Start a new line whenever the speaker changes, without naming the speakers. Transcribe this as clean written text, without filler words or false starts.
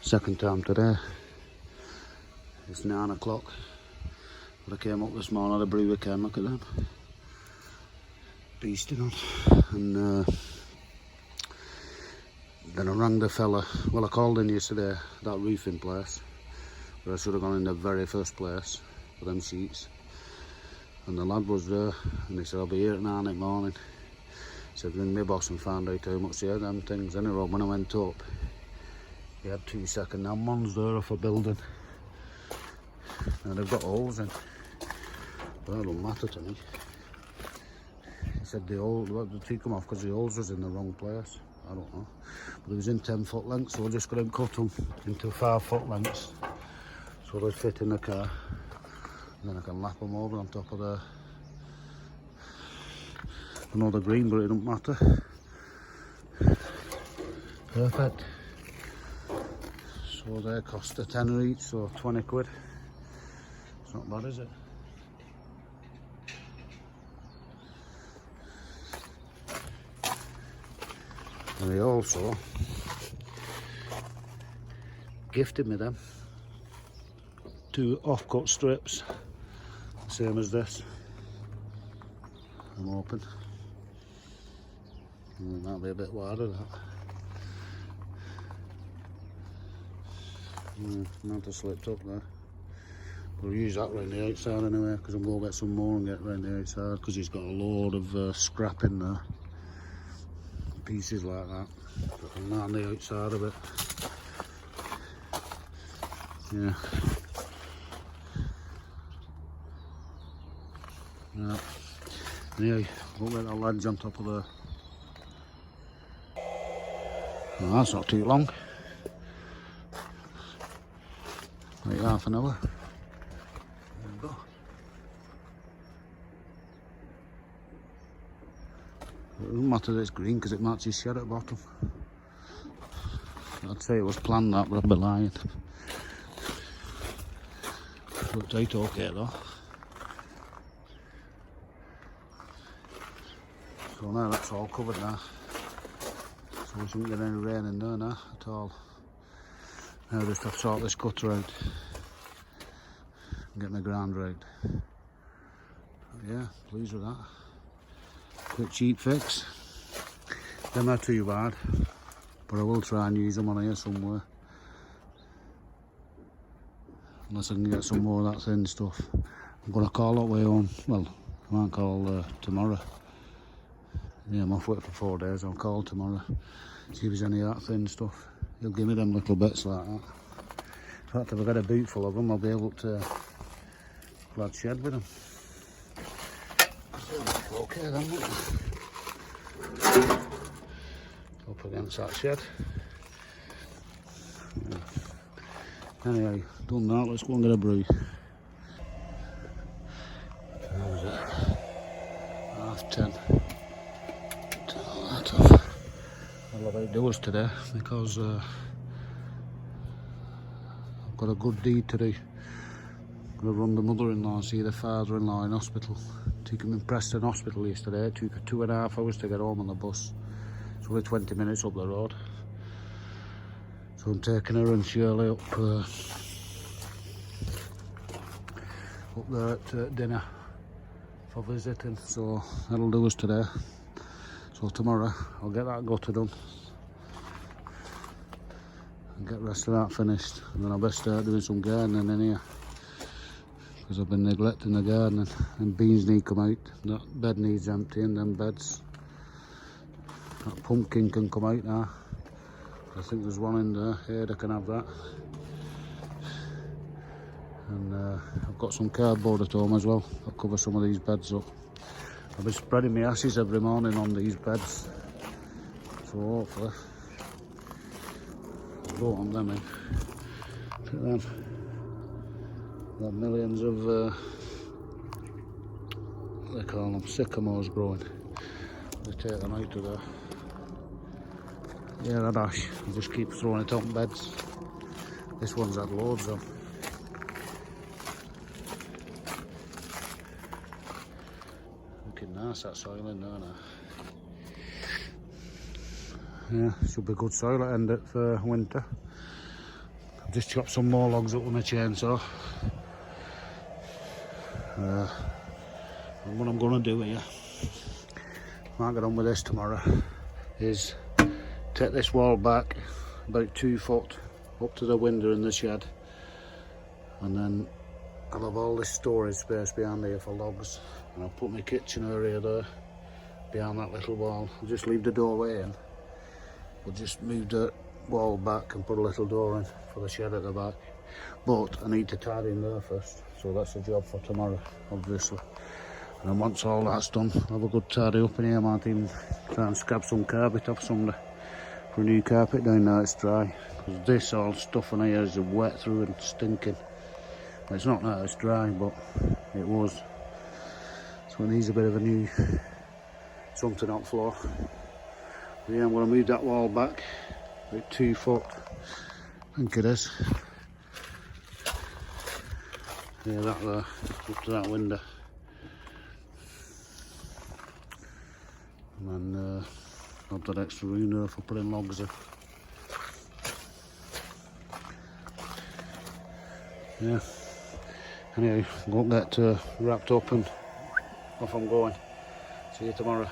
Second time today. It's 9 o'clock. But I came up this morning, had a brew weekend, look at them. Beasting on. And then I rang the fella. Well, I called in yesterday, that roofing place. But I should have gone in the very first place for them sheets. And the lad was there, and he said, I'll be here at 9 in the morning. He said, ring my boss and find out how much they had them things. Anyway, when I went up, he had 2 second-hand ones there off a building. And they've got holes in. But that don't matter to me. He said the hole, well, they took them off because the holes was in the wrong place. I don't know. But it was in 10-foot lengths, so I just got him cut them into 5-foot lengths. So they fit in the car. And then I can lap them over on top of the... I know they're green, but it don't matter. Perfect. So they cost a tenner each, so 20 quid. It's not bad, is it? And he also gifted me them 2 off-cut strips, same as this. I'm hoping. It might be a bit wider, that. Might have slipped up there. We'll use that round the outside anyway, because I'm going to get some more and get round the outside, because he's got a load of scrap in there. Pieces like that. And that on the outside of it. Yeah. Yeah. Anyway, we'll get that ledge on top of there. Well, that's not too long. Like half an hour. There we go. It doesn't matter that it's green because it matches shed at the bottom. I'd say it was planned that, but I'd be lying. Looks out okay though. So now that's all covered now. So we shouldn't get any rain in there now at all. Now I just have to sort this cutter out and get my grinder out. But yeah, pleased with that. Quick cheap fix. They're not too bad, but I will try and use them on here somewhere. Unless I can get some more of that thin stuff. I'm going to call up way home. Well, I might call tomorrow. Yeah, I'm off work for 4 days. I'll call tomorrow. See if there's any of that thin stuff. He'll give me them little bits like that. In fact, if I get a boot full of them, I'll be able to clad shed with them. Okay then, up against that shed. Yeah. Anyway, done that, let's go and get a brew. How was it? 10:30. I'll have outdoors today because I've got a good deed to do. I'm going to run the mother-in-law and see the father-in-law in hospital. Took him in Preston Hospital yesterday. It took 2.5 hours to get home on the bus. It's only 20 minutes up the road. So I'm taking her and Shirley up there at dinner for visiting. So that'll do us today. So tomorrow I'll get that gutter done and get the rest of that finished. And then I'll best start doing some gardening in here. Because I've been neglecting the garden and beans need to come out. That bed needs emptying, them beds. That pumpkin can come out now. I think there's one in there, Ada can have that. And I've got some cardboard at home as well. I'll cover some of these beds up. I've been spreading my ashes every morning on these beds. So hopefully, I don't want them in. Look at them. Got millions of, what do they call them, sycamores growing. They take them out of there. Yeah, that ash, I just keep throwing it on beds. This one's had loads of. Looking nice, that soil in there now. Yeah, should be good soil at end it for winter. just chopped some more logs up with my chainsaw. And what I'm going to do here, might get on with this tomorrow, is take this wall back about 2 foot up to the window in the shed, and then I'll have all this storage space behind here for logs, and I'll put my kitchen area there behind that little wall. I'll just leave the doorway in. We'll just move the wall back and put a little door in for the shed at the back. But I need to tidy in there first, so that's a job for tomorrow, obviously. And then once all that's done, I'll have a good tidy up in here. I might even try and scrap some carpet off somewhere for a new carpet down there it's dry. Because this all stuff in here is wet through and stinking. It's not that it's dry, but it was. So it needs a bit of a new something on floor. But yeah, I'm going to move that wall back about 2 foot. I think it is. Yeah, that there, up to that window. And then have that extra room there for putting logs in. Yeah. Anyway, I'm going to get wrapped up and off I'm going. See you tomorrow.